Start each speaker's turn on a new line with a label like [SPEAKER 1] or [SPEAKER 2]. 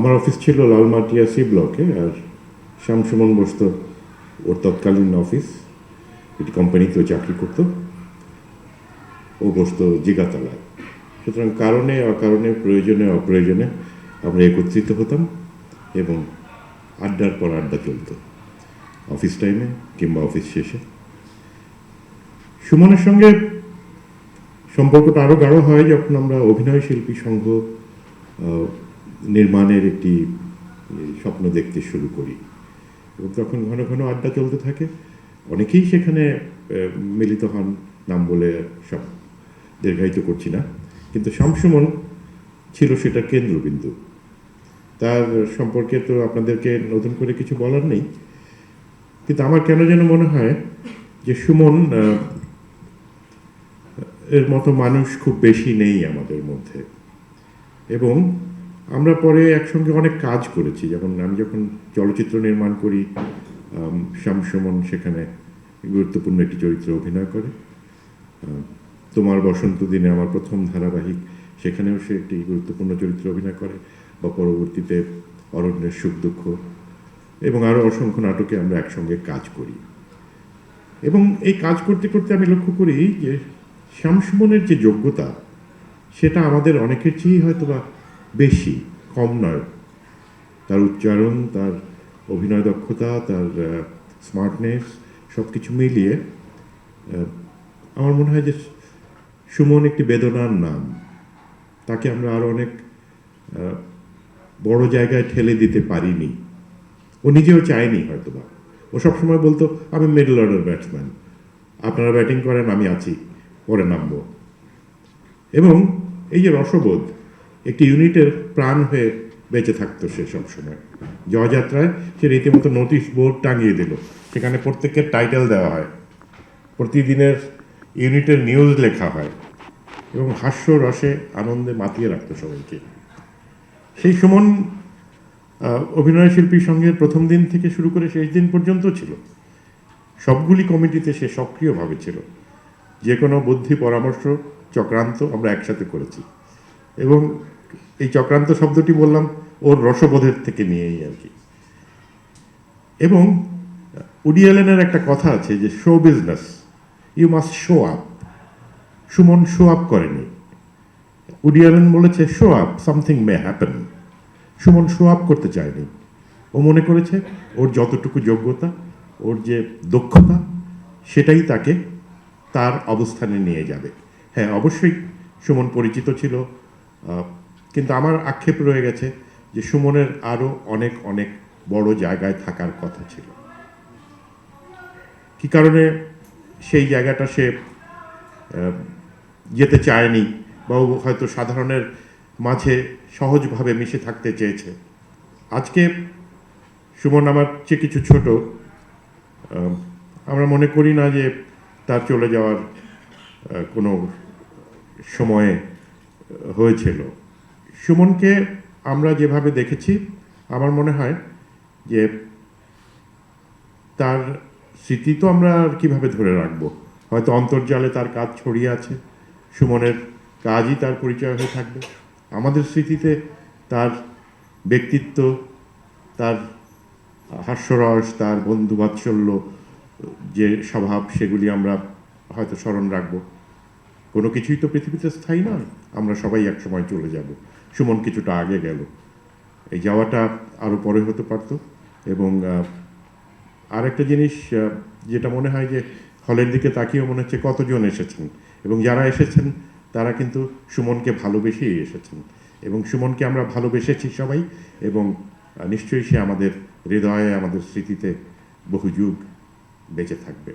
[SPEAKER 1] আমার অফিস ছিল লালমাটিয়া সি ব্লকে, আর শামসুমন বসত ওর তৎকালীন অফিস, এটি কোম্পানিতেও চাকরি করতো, ও বসত জিগাতলায়। সুতরাং কারণে অকারণে, প্রয়োজনে অপ্রয়োজনে আমরা একত্রিত হতাম এবং আড্ডার পর আড্ডা চলত, অফিস টাইমে কিংবা অফিস শেষে। সুমনের সঙ্গে সম্পর্কটা আরও গাঢ় হয় যখন আমরা অভিনয় শিল্পী সংঘ নির্মাণের একটি স্বপ্ন দেখতে শুরু করি, এবং তখন ঘন ঘন আড্ডা চলতে থাকে। অনেকেই সেখানে মিলিত হন, নাম বলে সব দীর্ঘায়িত করছি না, কিন্তু শামসুমন ছিল সেটা কেন্দ্রবিন্দু। তার সম্পর্কে তো আপনাদেরকে নতুন করে কিছু বলার নেই, কিন্তু আমার কেন যেন মনে হয় যে সুমন এর মতো মানুষ খুব বেশি নেই আমাদের মধ্যে। এবং আমরা পরে একসঙ্গে অনেক কাজ করেছি, যেমন আমি যখন চলচ্চিত্র নির্মাণ করি, শামসুমন সেখানে গুরুত্বপূর্ণ একটি চরিত্রে অভিনয় করে। তোমার বসন্ত দিনে আমার প্রথম ধারাবাহিক, সেখানেও সে একটি গুরুত্বপূর্ণ চরিত্রে অভিনয় করে, বা পরবর্তীতে অরণ্যের সুখ দুঃখ এবং আরও অসংখ্য নাটকে আমরা একসঙ্গে কাজ করি। এবং এই কাজ করতে করতে আমি লক্ষ্য করি যে শামসুমনের যে যোগ্যতা, সেটা আমাদের অনেকের চেয়েই হয়তো বা বেশি, কম নয়। তার উচ্চারণ, তার অভিনয় দক্ষতা, তার স্মার্টনেস, সব কিছু মিলিয়ে আমার মনে হয় যে সুমন একটি বেদনার নাম। তাকে আমরা আরও অনেক বড় জায়গায় ঠেলে দিতে পারিনি, ও নিজেও চায়নি হয়তোবা। ও সবসময় বলতো, আমি মিডল অর্ডার ব্যাটসম্যান, আপনারা ব্যাটিং করেন, আমি আছি, পরে নামবো। এবং এই যে রসবোধ, একটি ইউনিটের প্রাণ হয়ে বেঁচে থাকতো সে সবসময়। জয়যাত্রায় সে রীতিমতো নোটিশ বোর্ড টাঙিয়ে দিল, সেখানে প্রত্যেকের টাইটেল দেওয়া হয়, প্রতিদিনের ইউনিটের নিউজ লেখা হয়, এবং হাস্য রসে আনন্দে মাতিয়ে রাখতো সবাইকে। সেই সুমন অভিনয় শিল্পী সঙ্গের প্রথম দিন থেকে শুরু করে শেষ দিন পর্যন্ত ছিল, সবগুলি কমিটিতে সে সক্রিয়ভাবে ছিল। যে কোনো বুদ্ধি, পরামর্শ, চক্রান্ত আমরা একসাথে করেছি। এবং এই চক্রান্ত শব্দটি বললাম ওর রসবোধের থেকে নিয়েই আর কি। এবং উডি অ্যালেনের একটা কথা আছে যে show business, you must show up. Suman show up করেনি। উডি অ্যালেন বলেছে show up, something may happen. Suman show up করতে চায়নি। ও মনে করেছে ওর যতটুকু যোগ্যতা, ওর যে দক্ষতা, সেটাই তাকে তার অবস্থানে নিয়ে যাবে। হ্যাঁ, অবশ্যই সুমন পরিচিত ছিল, কিন্তু আমার আক্ষেপ রয়ে গেছে যে সুমনের আরও অনেক অনেক বড় জায়গায় থাকার কথা ছিল। কী কারণে সেই জায়গাটা সে যেতে চায়নি, বা হয়তো সাধারণের মাঝে সহজভাবে মিশে থাকতে চেয়েছে। আজকে সুমন আমার চেয়ে কিছু ছোট, আমরা মনে করি না যে তার চলে যাওয়ার কোনো সময়ে হয়েছিল। সুমনকে আমরা যেভাবে দেখেছি, আমার মনে হয় যে তার স্মৃতি তো আমরা আর কীভাবে ধরে রাখবো। হয়তো অন্তর্জালে তার কাজ ছড়িয়ে আছে, সুমনের কাজই তার পরিচয় হয়ে থাকবে। আমাদের স্মৃতিতে তার ব্যক্তিত্ব, তার হাস্যরস, তার বন্ধুবাৎসল্য, যে স্বভাব, সেগুলি আমরা হয়তো স্মরণ রাখবো। কোনো কিছুই তো পৃথিবীতে স্থায়ী নয়, আমরা সবাই একসময় চলে যাব। সুমন কিছুটা আগে গেল, এই যাওয়াটা আরও পরে হতে পারত। এবং আরেকটা জিনিস যেটা মনে হয় যে হলের দিকে তাকিয়েও মনে হচ্ছে কতজন এসেছেন, এবং যারা এসেছেন তারা কিন্তু সুমনকে ভালোবেসেই এসেছেন, এবং সুমনকে আমরা ভালোবেসেছি সবাই, এবং নিশ্চয়ই সে আমাদের হৃদয়ে, আমাদের স্মৃতিতে বহু যুগ বেঁচে থাকবে।